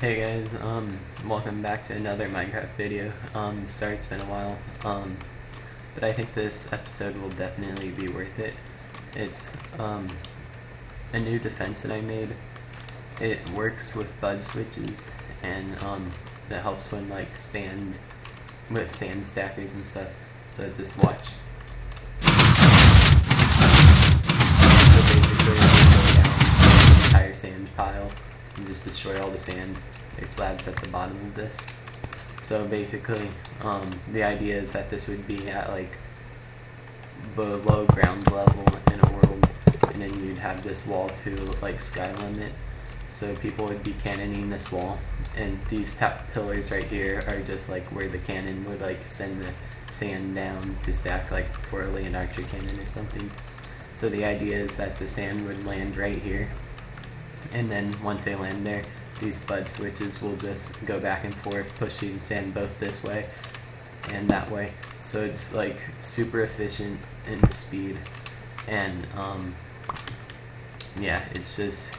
Hey guys, welcome back to another Minecraft video. Sorry it's been a while, but I think this episode will definitely be worth it. It's, a new defense that I made. It works with bud switches, and, it helps when, like, with sand stackers and stuff, so just watch. So basically, I go down the entire sand pile and just destroy all the sand. There's slabs at the bottom of this. So basically, the idea is that this would be at like below ground level in a world, and then you'd have this wall to like sky limit. So people would be cannoning this wall, and these top pillars right here are just like where the cannon would like send the sand down to stack, like for a lane archer cannon or something. So the idea is that the sand would land right here, and then once they land there, these bud switches will just go back and forth, pushing sand both this way and that way. So it's like super efficient in speed, and yeah, it's just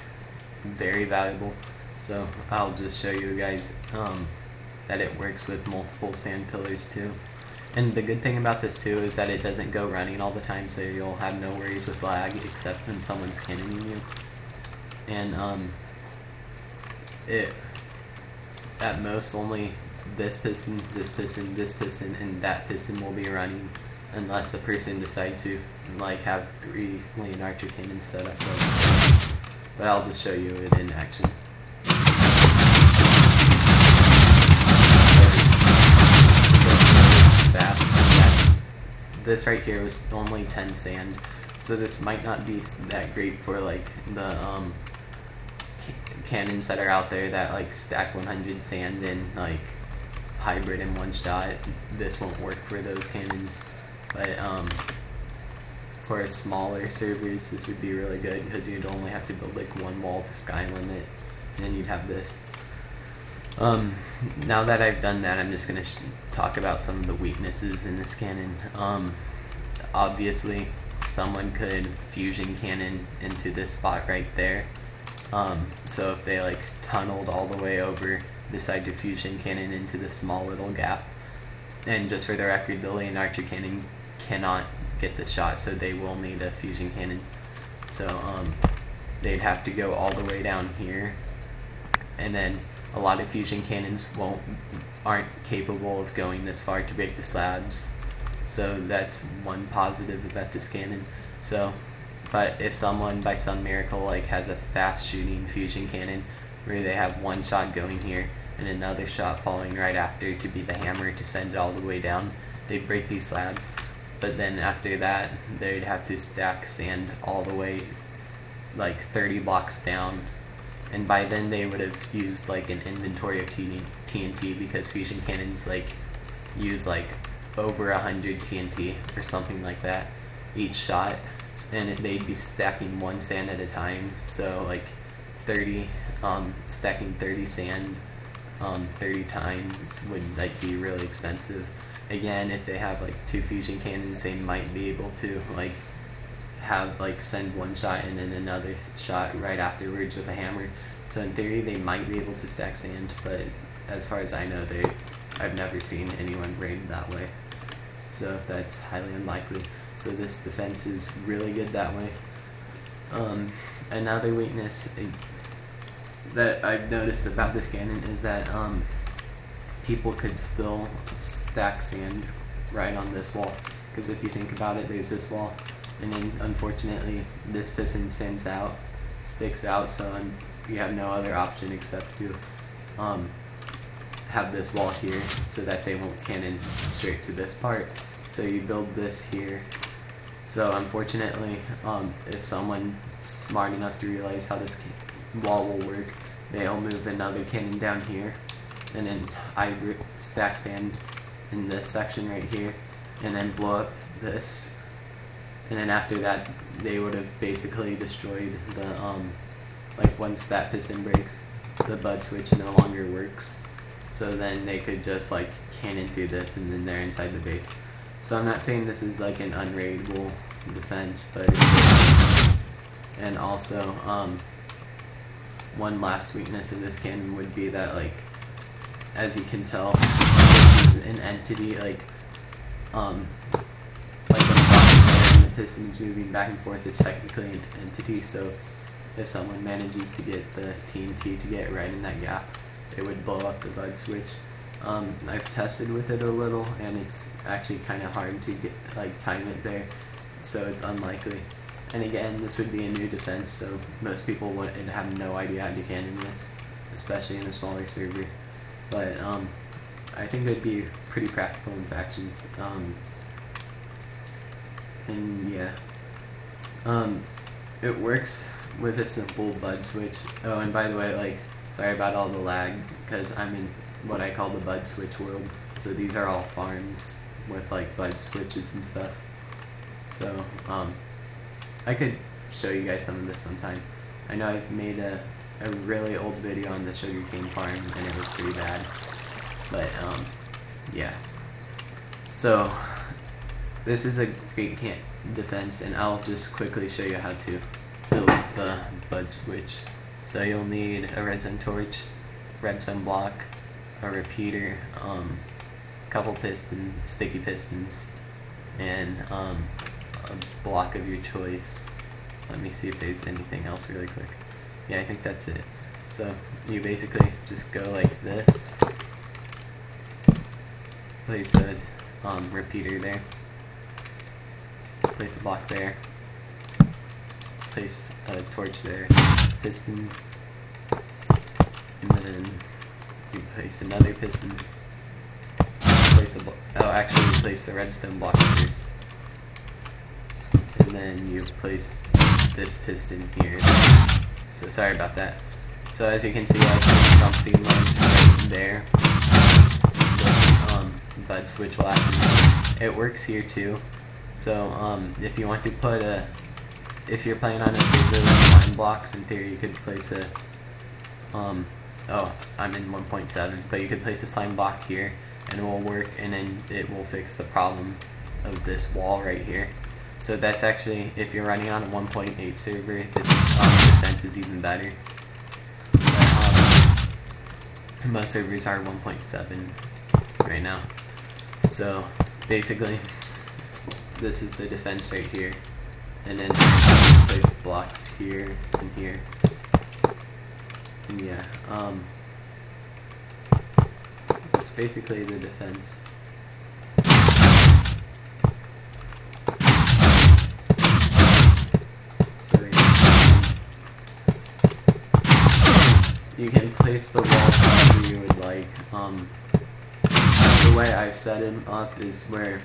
very valuable. So I'll just show you guys that it works with multiple sand pillars too. And the good thing about this too is that it doesn't go running all the time, so you'll have no worries with lag except when someone's cannoning you. And it at most only this piston, this piston, this piston, and that piston will be running, unless the person decides to like have 3 lane archer cannons set up. But I'll just show you it in action. Fast. This right here was only 10 sand, so this might not be that great for like the cannons that are out there that like stack 100 sand and like hybrid in one shot. This won't work for those cannons, but for smaller servers this would be really good, because you'd only have to build like one wall to sky limit, and then you'd have this. Now that I've done that, I'm just gonna talk about some of the weaknesses in this cannon. Obviously someone could fusion cannon into this spot right there. So if they like tunneled all the way over, decide to fusion cannon into this small little gap, and just for the record, the lane archer cannon cannot get the shot, so they will need a fusion cannon. So they'd have to go all the way down here, and then a lot of fusion cannons aren't capable of going this far to break the slabs. So that's one positive about this cannon. But if someone by some miracle like has a fast shooting fusion cannon where they have one shot going here and another shot following right after to be the hammer to send it all the way down, they'd break these slabs. But then after that, they'd have to stack sand all the way like 30 blocks down, and by then they would have used like an inventory of TNT, because fusion cannons like use like over 100 TNT or something like that each shot, and they'd be stacking one sand at a time. So like 30 stacking 30 sand 30 times would like be really expensive. Again, if they have like 2 fusion cannons, they might be able to like have like send one shot and then another shot right afterwards with a hammer. So in theory they might be able to stack sand, but as far as I know, I've never seen anyone raid that way, so that's highly unlikely. So this defense is really good that way. Another weakness that I've noticed about this cannon is that people could still stack sand right on this wall, because if you think about it, there's this wall, and then unfortunately this piston sticks out, so you have no other option except to have this wall here so that they won't cannon straight to this part. So you build this here. So unfortunately, if someone's smart enough to realize how this wall will work, they'll move another cannon down here, and then I stack sand in this section right here, and then blow up this, and then after that they would have basically destroyed the like once that piston breaks, the bud switch no longer works. So then they could just like cannon through this, and then they're inside the base. So I'm not saying this is like an unraidable defense, but and also one last weakness of this cannon would be that, like, as you can tell, this is an entity, like when the piston's moving back and forth, it's technically an entity, so if someone manages to get the TNT to get right in that gap, it would blow up the bud switch. I've tested with it a little, and it's actually kind of hard to get, like, time it there, so it's unlikely. And again, this would be a new defense, so most people would have no idea how to cannon this, especially in a smaller server. But I think it would be pretty practical in factions. And yeah, it works with a simple bud switch. Oh, and by the way, like, sorry about all the lag, because I'm in what I call the bud switch world. So these are all farms with, like, bud switches and stuff. So I could show you guys some of this sometime. I know I've made a really old video on the sugarcane farm, and it was pretty bad. But yeah. So this is a great defense, and I'll just quickly show you how to build the bud switch. So you'll need a redstone torch, redstone block, a repeater, a couple sticky pistons, and a block of your choice. Let me see if there's anything else really quick. Yeah, I think that's it. So you basically just go like this, place a repeater there, place a block there, place a torch there, piston, and then you place another piston, place place the redstone block first, and then you place this piston here. So sorry about that. So as you can see, I put something right there. The bud switch will activate. It works here too. So if you want to put if you're playing on a server with slime blocks, in theory you could place a oh, I'm in 1.7, but you could place a slime block here, and it will work, and then it will fix the problem of this wall right here. So that's actually, if you're running on a 1.8 server, this defense is even better. But, most servers are 1.7 right now. So basically, this is the defense right here, and then place blocks here and here. And yeah, that's basically the defense. So you can place the walls however you would like. The way I've set it up is where,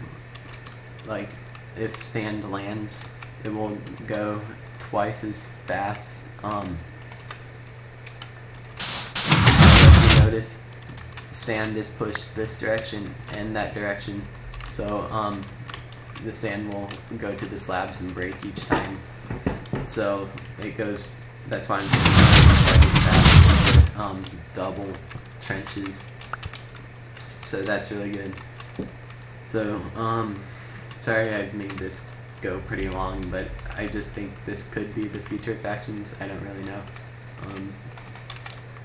like, if sand lands, it will go twice as fast. So if you notice, sand is pushed this direction and that direction, so the sand will go to the slabs and break each time. So it goes, that's why I'm saying twice as fast with double trenches. So that's really good. So sorry I made this go pretty long, but I just think this could be the future of factions. I don't really know.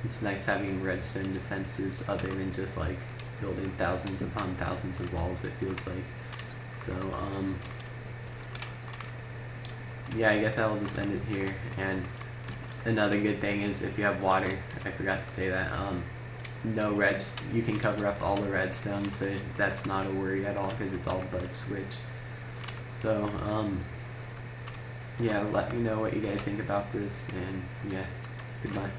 It's nice having redstone defenses other than just, like, building thousands upon thousands of walls, it feels like. So yeah, I guess I will just end it here. And another good thing is, if you have water, I forgot to say that, you can cover up all the redstone, so that's not a worry at all, because it's all bud switch. So yeah, let me know what you guys think about this, and yeah, goodbye.